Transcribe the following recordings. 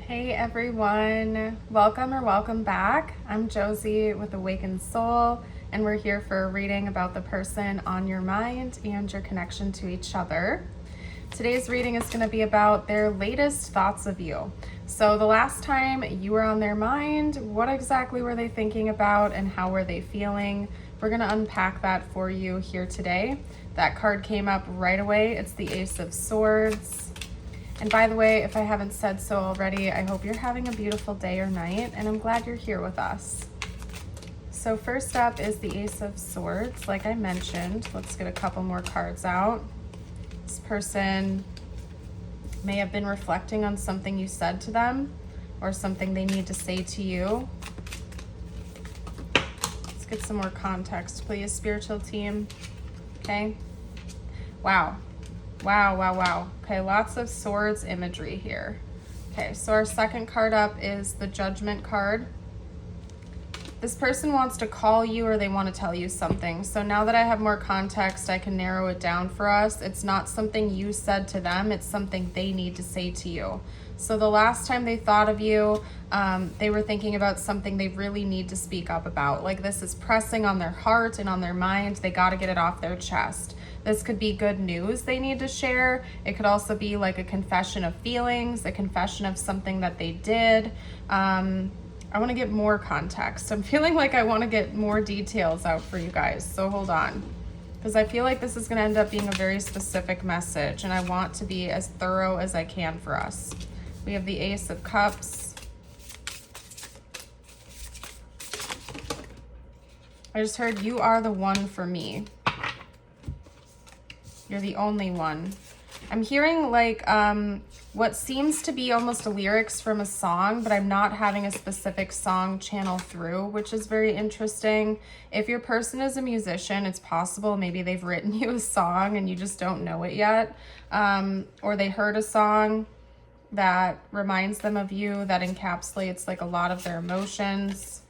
Hey everyone, welcome or welcome back. I'm Josie with Awakened Soul, and we're here for a reading about the person on your mind and your connection to each other. Today's reading is going to be about their latest thoughts of you. So the last time you were on their mind, what exactly were they thinking about and how were they feeling? We're going to unpack that for you here today. That card came up right away. It's the Ace of Swords. And by the way, if I haven't said so already, I hope you're having a beautiful day or night, and I'm glad you're here with us. So first up is the Ace of Swords, like I mentioned. Let's get a couple more cards out. This person may have been reflecting on something you said to them or something they need to say to you. Let's get some more context, please, spiritual team. Okay. Wow. Wow. Okay, lots of swords imagery here. Okay, so our second card up is the Judgment card. This person wants to call you or they want to tell you something. So now that I have more context, I can narrow it down for us. It's not something you said to them, it's something they need to say to you. So the last time they thought of you, they were thinking about something they really need to speak up about. Like this is pressing on their heart and on their mind. They got to get it off their chest. This could be good news they need to share. It could also be like a confession of feelings, a confession of something that they did. I want to get more context. I'm feeling like I want to get more details out for you guys. So hold on, because I feel like this is going to end up being a very specific message, and I want to be as thorough as I can for us. We have the Ace of Cups. I just heard you are the one for me. You're the only one. I'm hearing like what seems to be almost lyrics from a song, but I'm not having a specific song channel through, which is very interesting. If your person is a musician, it's possible maybe they've written you a song and you just don't know it yet. Or they heard a song that reminds them of you, that encapsulates like a lot of their emotions.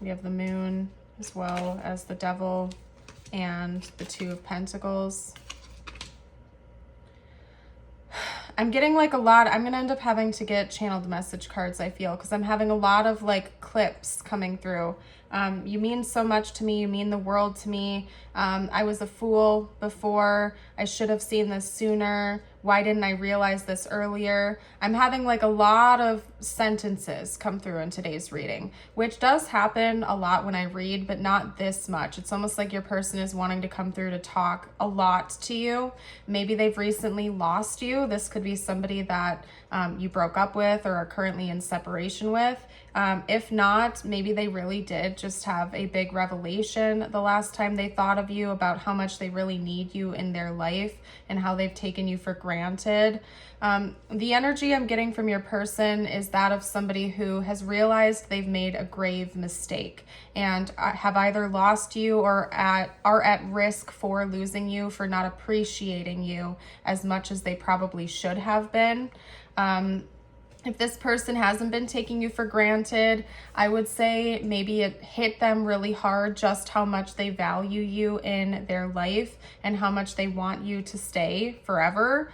We have the Moon as well as the Devil and the Two of Pentacles. I'm getting like a lot. I'm going to end up having to get channeled message cards, I feel, because I'm having a lot of like clips coming through. You mean so much to me. You mean the world to me. I was a fool before. I should have seen this sooner. Why didn't I realize this earlier? I'm having like a lot of sentences come through in today's reading, which does happen a lot when I read, but not this much. It's almost like your person is wanting to come through to talk a lot to you. Maybe they've recently lost you. This could be somebody that you broke up with or are currently in separation with. If not, maybe they really did just have a big revelation the last time they thought of you about how much they really need you in their life and how they've taken you for granted. The energy I'm getting from your person is that of somebody who has realized they've made a grave mistake and have either lost you or are at risk for losing you, for not appreciating you as much as they probably should have been. If this person hasn't been taking you for granted, I would say maybe it hit them really hard just how much they value you in their life and how much they want you to stay forever.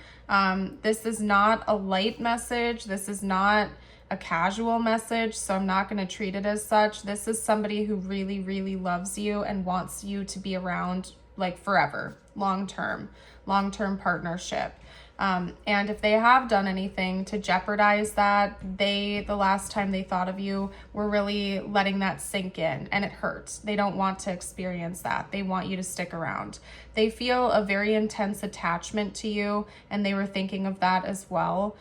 This is not a light message. This is not a casual message, so I'm not going to treat it as such. This is somebody who really, really loves you and wants you to be around like forever, long-term partnership. And if they have done anything to jeopardize that, the last time they thought of you were really letting that sink in, and it hurts. They don't want to experience that. They want you to stick around. They feel a very intense attachment to you, and they were thinking of that as well.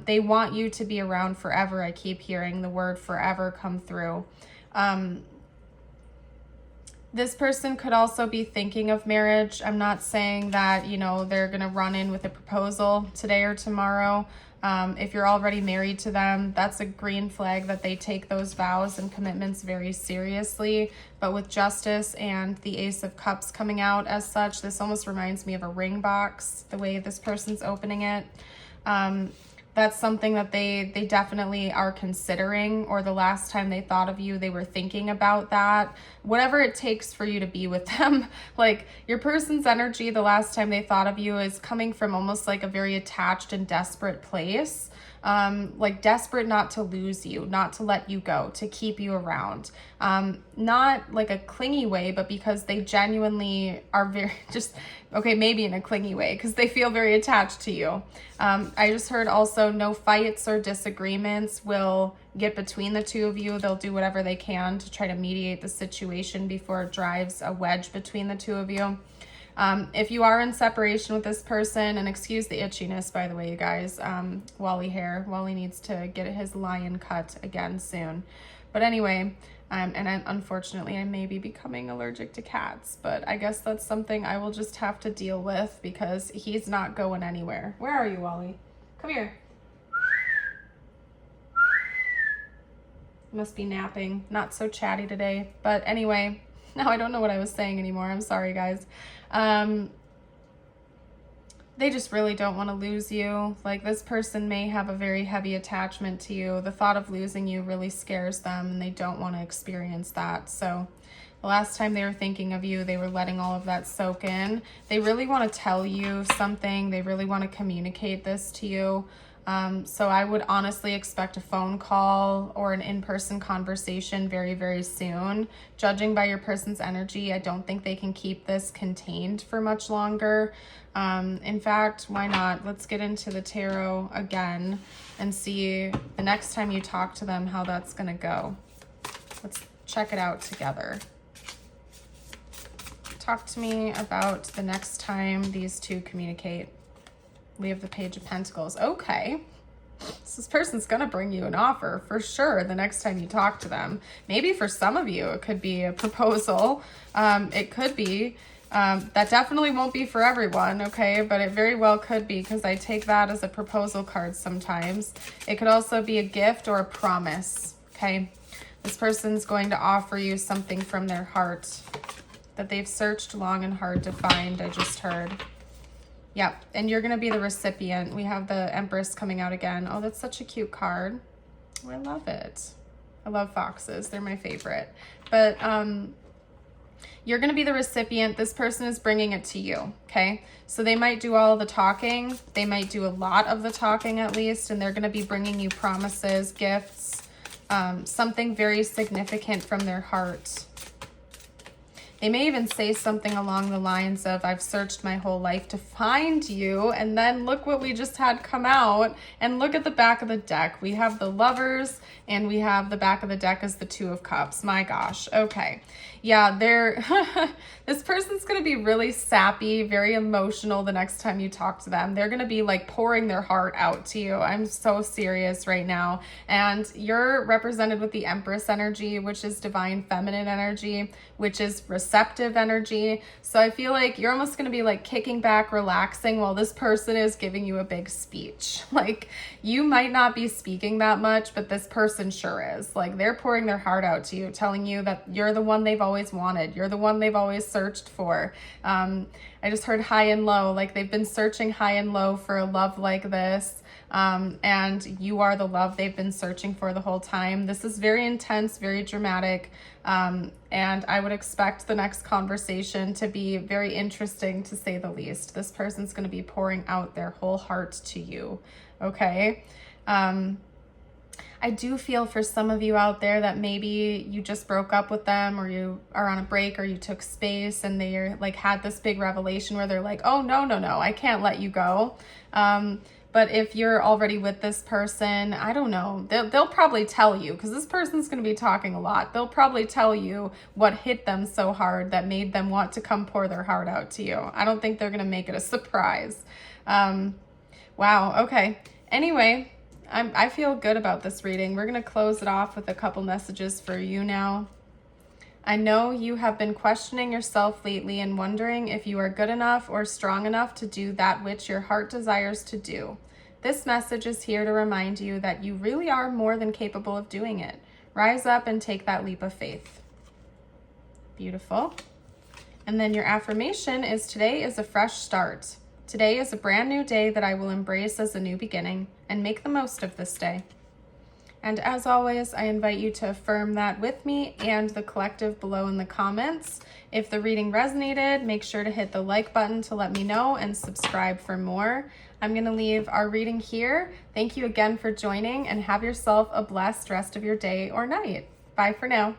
They want you to be around forever. I keep hearing the word forever come through. This person could also be thinking of marriage. I'm not saying that, they're going to run in with a proposal today or tomorrow. If you're already married to them, that's a green flag that they take those vows and commitments very seriously. But with Justice and the Ace of Cups coming out as such, this almost reminds me of a ring box, the way this person's opening it. that's something that they definitely are considering, or the last time they thought of you, they were thinking about that. Whatever it takes for you to be with them. Like, your person's energy, the last time they thought of you, is coming from almost like a very attached and desperate place. Like desperate not to lose you, not to let you go, to keep you around. Not like a clingy way, but because they genuinely are very just, okay, maybe in a clingy way, because they feel very attached to you. I just heard also no fights or disagreements will get between the two of you. They'll do whatever they can to try to mediate the situation before it drives a wedge between the two of you. If you are in separation with this person, and excuse the itchiness, by the way, you guys, Wally hair. Wally needs to get his lion cut again soon. But anyway, unfortunately, I may be becoming allergic to cats, but I guess that's something I will just have to deal with because he's not going anywhere. Where are you, Wally? Come here. Must be napping. Not so chatty today. But anyway, now I don't know what I was saying anymore. I'm sorry, guys. They just really don't want to lose you. Like, this person may have a very heavy attachment to you. The thought of losing you really scares them, and they don't want to experience that. So the last time they were thinking of you, they were letting all of that soak in. They really want to tell you something. They really want to communicate this to you. So I would honestly expect a phone call or an in-person conversation very, very soon. Judging by your person's energy, I don't think they can keep this contained for much longer. In fact, why not? Let's get into the tarot again and see the next time you talk to them, how that's going to go. Let's check it out together. Talk to me about the next time these two communicate. We have the Page of Pentacles. Okay. So this person's going to bring you an offer for sure the next time you talk to them. Maybe for some of you, it could be a proposal. It could be. That definitely won't be for everyone, okay? But it very well could be, because I take that as a proposal card sometimes. It could also be a gift or a promise, okay? This person's going to offer you something from their heart that they've searched long and hard to find, I just heard. Yep, and you're going to be the recipient. We have the Empress coming out again. Oh, that's such a cute card. Oh, I love it. I love foxes. They're my favorite. But you're going to be the recipient. This person is bringing it to you, okay? So they might do all the talking. They might do a lot of the talking at least, and they're going to be bringing you promises, gifts, something very significant from their heart. They may even say something along the lines of, I've searched my whole life to find you, and then look what we just had come out, and look at the back of the deck. We have the Lovers, and we have the back of the deck as the Two of Cups. My gosh, okay. Yeah, this person's going to be really sappy, very emotional the next time you talk to them. They're going to be like pouring their heart out to you. I'm so serious right now. And you're represented with the Empress energy, which is divine feminine energy, which is receptive energy. So I feel like you're almost going to be like kicking back, relaxing while this person is giving you a big speech. Like, you might not be speaking that much, but this person sure is. Like, they're pouring their heart out to you, telling you that you're the one they've always wanted. You're the one they've always searched for. I just heard high and low, like they've been searching high and low for a love like this. And you are the love they've been searching for the whole time. This is very intense, very dramatic. And I would expect the next conversation to be very interesting, to say the least. This person's going to be pouring out their whole heart to you. Okay. I do feel for some of you out there that maybe you just broke up with them, or you are on a break, or you took space, and they're like had this big revelation where they're like, oh, no, I can't let you go. But if you're already with this person, I don't know, they'll probably tell you, because this person's going to be talking a lot. They'll probably tell you what hit them so hard that made them want to come pour their heart out to you. I don't think they're going to make it a surprise. Wow. Okay. Anyway, I feel good about this reading. We're going to close it off with a couple messages for you now. I know you have been questioning yourself lately and wondering if you are good enough or strong enough to do that which your heart desires to do. This message is here to remind you that you really are more than capable of doing it. Rise up and take that leap of faith. Beautiful. And then your affirmation is, today is a fresh start. Today is a brand new day that I will embrace as a new beginning and make the most of this day. And as always, I invite you to affirm that with me and the collective below in the comments. If the reading resonated, make sure to hit the like button to let me know and subscribe for more. I'm going to leave our reading here. Thank you again for joining, and have yourself a blessed rest of your day or night. Bye for now.